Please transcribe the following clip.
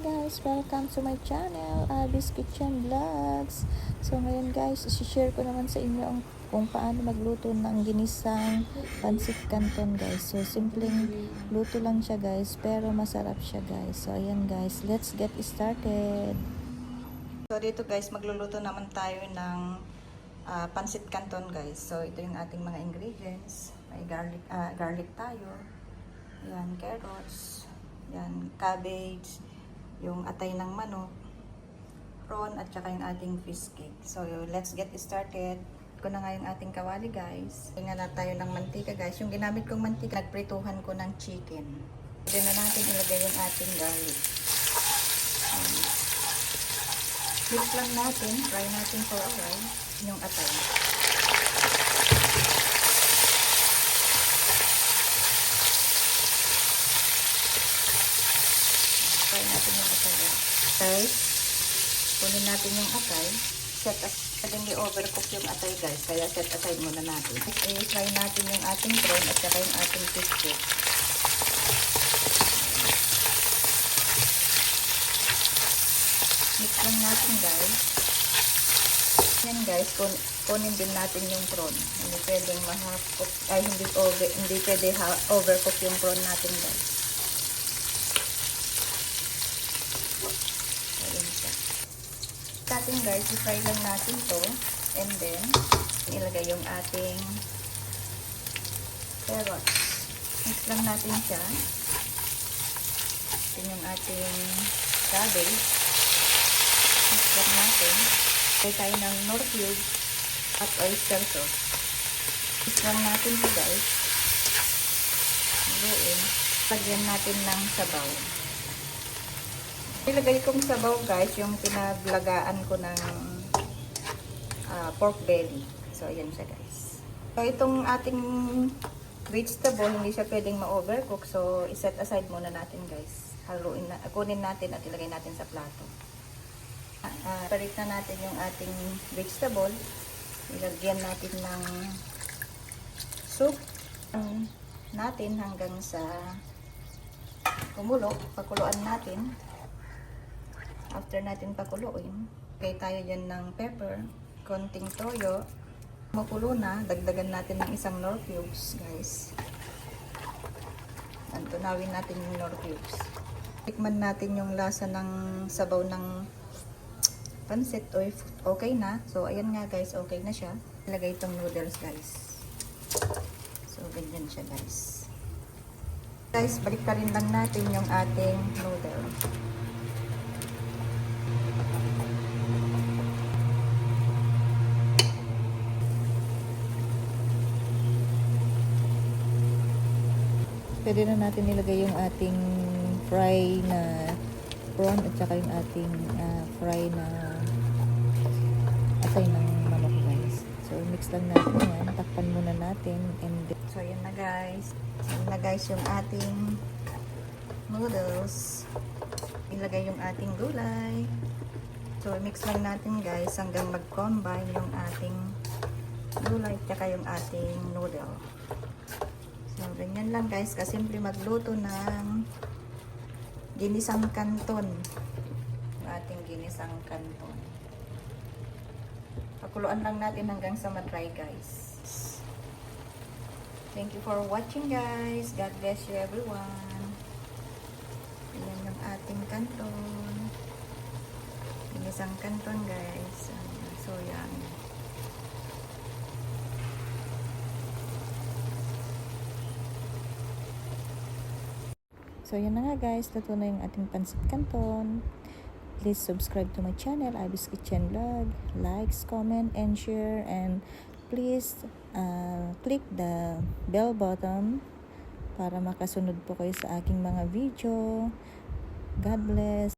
guys, welcome to my channel, Abby's Kitchen Vlogs. So ngayon guys, isi-share ko naman sa inyo kung paano magluto ng ginisang pancit canton guys. So simpleng luto lang siya guys, pero masarap siya guys. So ayan guys, let's get started. So dito guys, magluluto naman tayo ng pancit canton guys. So ito yung ating mga ingredients. May garlic tayo. Ayan, carrots. Yan, cabbage, yung atay ng manok, prawn, at saka yung ating fish cake. So, let's get started. Ito na nga yung ating kawali, guys. Tingnan na tayo ng mantika, guys. Yung ginamit kong mantika, nagprituhan ko ng chicken. Pwede na natin ilagay yung ating garlic. Mix lang natin, fry natin for a while, yung atay. Fry natin yung atay. Guys, kunin natin yung atay. Set aside, hindi overcook yung atay guys. Kaya set aside muna natin. I-fry natin yung ating prawn at saka yung ating fish cake. Mix lang natin guys. Yan guys, kunin din natin yung prawn. Hindi pwedeng ma-half cook, ay hindi pwede overcook yung prawn natin guys. Ating guys, i-fry lang natin to, and then ilagay yung ating carrots. Mix lang natin siya. Ito yung ating cabbage. Mix lang natin. Ilagay tayo ng nor cube at oyster sauce. Mix lang natin ito guys. Haluin. Lagyan natin ng sabaw. Ilagay kong sabaw guys, yung pinaglagaan ko ng pork belly. So, ayan siya guys. So, itong ating vegetable, hindi siya pwedeng ma-overcook. So, iset aside muna natin guys. Kunin natin at ilagay natin sa plato. Parit na natin yung ating vegetable. Ilagyan natin ng soup natin hanggang sa kumulo. Pakuluan natin. After natin pakuluin, kaya tayo dyan ng pepper, konting toyo. Makulo na, dagdagan natin ng isang nor cubes, guys. Tunawin natin yung nor cubes. Tikman natin yung lasa ng sabaw ng pancit. Okay na. So, ayan nga guys, okay na siya. Ilagay itong noodles, guys. So, ganyan siya, guys. Guys, balik ka rin lang natin yung ating noodle. Pwede na natin nilagay yung ating fry na prawn at saka yung ating fry na atay ng manok guys. So mix lang natin yan. Takpan muna natin. And then, so yan na guys. Yan na guys yung ating noodles. Ilagay yung ating gulay. So mix lang natin guys hanggang mag-combine yung ating gulay at saka yung ating noodle. So, ganyan lang guys, kasimple magluto ng ginisang canton. Yung ating ginisang canton. Pakuluan lang natin hanggang sa matry guys. Thank you for watching guys. God bless you everyone. Ayan yung ating canton. Ginisang canton guys. So, yan. So, yan na nga guys. Luto na yung ating pancit canton. Please subscribe to my channel, Abby's Kitchen Vlog. Likes, comment, and share. And please click the bell button para makasunod po kayo sa aking mga video. God bless.